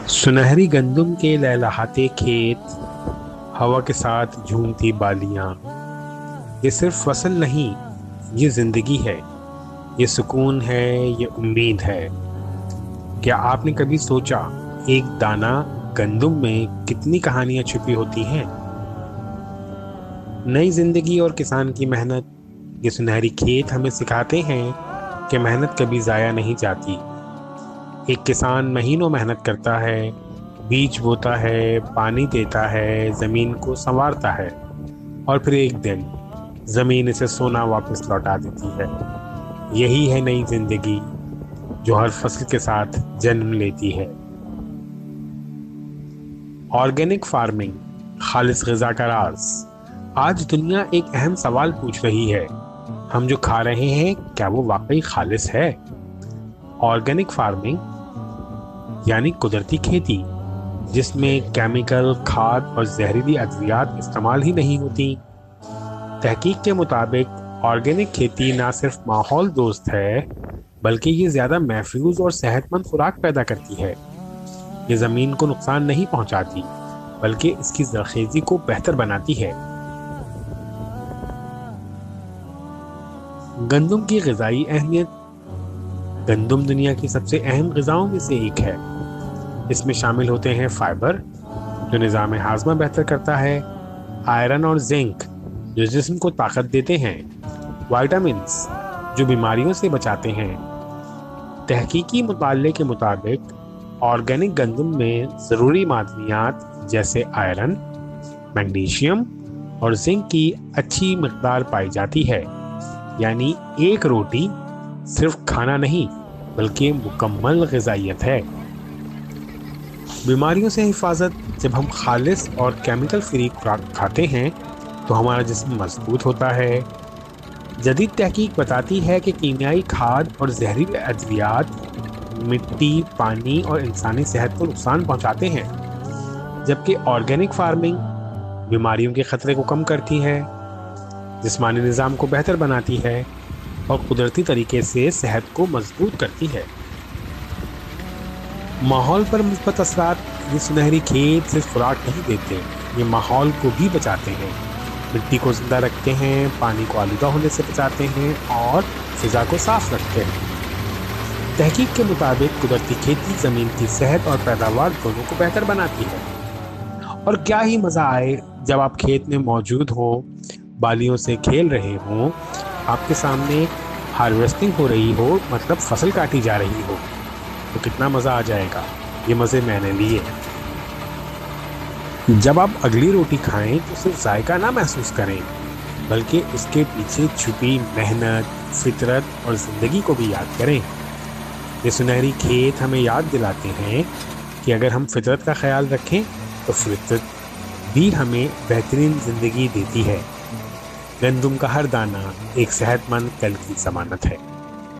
सुनहरी गंदम के लहलहाते खेत, हवा के साथ झूमती बालियां। ये सिर्फ फसल नहीं, ये जिंदगी है, ये सुकून है, ये उम्मीद है। क्या आपने कभी सोचा एक दाना गंदम में कितनी कहानियां छुपी होती हैं? नई जिंदगी और किसान की मेहनत। ये सुनहरी खेत हमें सिखाते हैं कि मेहनत कभी ज़ाया नहीं जाती। एक किसान महीनों मेहनत करता है, बीज बोता है, पानी देता है, ज़मीन को संवारता है, और फिर एक दिन ज़मीन इसे सोना वापस लौटा देती है। यही है नई जिंदगी जो हर फसल के साथ जन्म लेती है। ऑर्गेनिक फार्मिंग, खालिस ग़िज़ा का राज। आज दुनिया एक अहम सवाल पूछ रही है, हम जो खा रहे हैं क्या वो वाकई खालिस है? ऑर्गेनिक फार्मिंग यानी कुदरती खेती, जिसमें केमिकल, खाद और जहरीली अद्वियात इस्तेमाल ही नहीं होती। तहकीक के मुताबिक ऑर्गेनिक खेती ना सिर्फ माहौल दोस्त है, बल्कि ये ज़्यादा महफूज और सेहतमंद खुराक पैदा करती है। ये ज़मीन को नुकसान नहीं पहुंचाती, बल्कि इसकी ज़रख़ेज़ी को बेहतर बनाती है। गंदम की ग़िज़ाई अहमियत। गंदम दुनिया की सबसे अहम ग़िज़ाओं में से एक है। इसमें शामिल होते हैं फाइबर, जो निज़ाम हाज़मा बेहतर करता है, आयरन और जिंक, जो जिस्म को ताकत देते हैं, विटामिन्स, जो बीमारियों से बचाते हैं। तहकीकी मुताले के मुताबिक ऑर्गेनिक गंदम में ज़रूरी मादनियात जैसे आयरन, मैग्नीशियम और जिंक की अच्छी मिक़दार पाई जाती है। यानी एक रोटी सिर्फ खाना नहीं, बल्कि मुकम्मल ग़िज़ाइयत है। बीमारियों से हिफाजत। जब हम खालिस और केमिकल फ्री खुराक खाते हैं तो हमारा जिस्म मजबूत होता है। जदीद तहकीक बताती है कि कीमियाई खाद और जहरीले अद्वियात मिट्टी, पानी और इंसानी सेहत को नुकसान पहुंचाते हैं, जबकि ऑर्गेनिक फार्मिंग बीमारियों के ख़तरे को कम करती है, जिस्मानी निज़ाम को बेहतर बनाती है और कुदरती तरीके से सेहत को मजबूत करती है। माहौल पर मुस्बत असरात। ये सुनहरी खेत सिर्फ खुराक नहीं देते, ये माहौल को भी बचाते हैं। मिट्टी को जिंदा रखते हैं, पानी को आलूदा होने से बचाते हैं और फिजा को साफ रखते हैं। तहकीक के मुताबिक कुदरती खेती ज़मीन की सेहत और पैदावार दोनों को बेहतर बनाती है। और क्या ही मज़ा आए जब आप खेत में मौजूद हो, बालियों से खेल रहे हों, आपके सामने हार्वेस्टिंग हो रही हो, मतलब फसल काटी जा रही हो, तो कितना मज़ा आ जाएगा। ये मज़े मैंने लिए। जब आप अगली रोटी खाएं तो सिर्फ जायका ना महसूस करें, बल्कि उसके पीछे छुपी मेहनत, फितरत और ज़िंदगी को भी याद करें। ये सुनहरी खेत हमें याद दिलाते हैं कि अगर हम फितरत का ख्याल रखें तो फितरत भी हमें बेहतरीन ज़िंदगी देती है। गंदम का हर दाना एक सेहतमंद कल की ज़मानत है।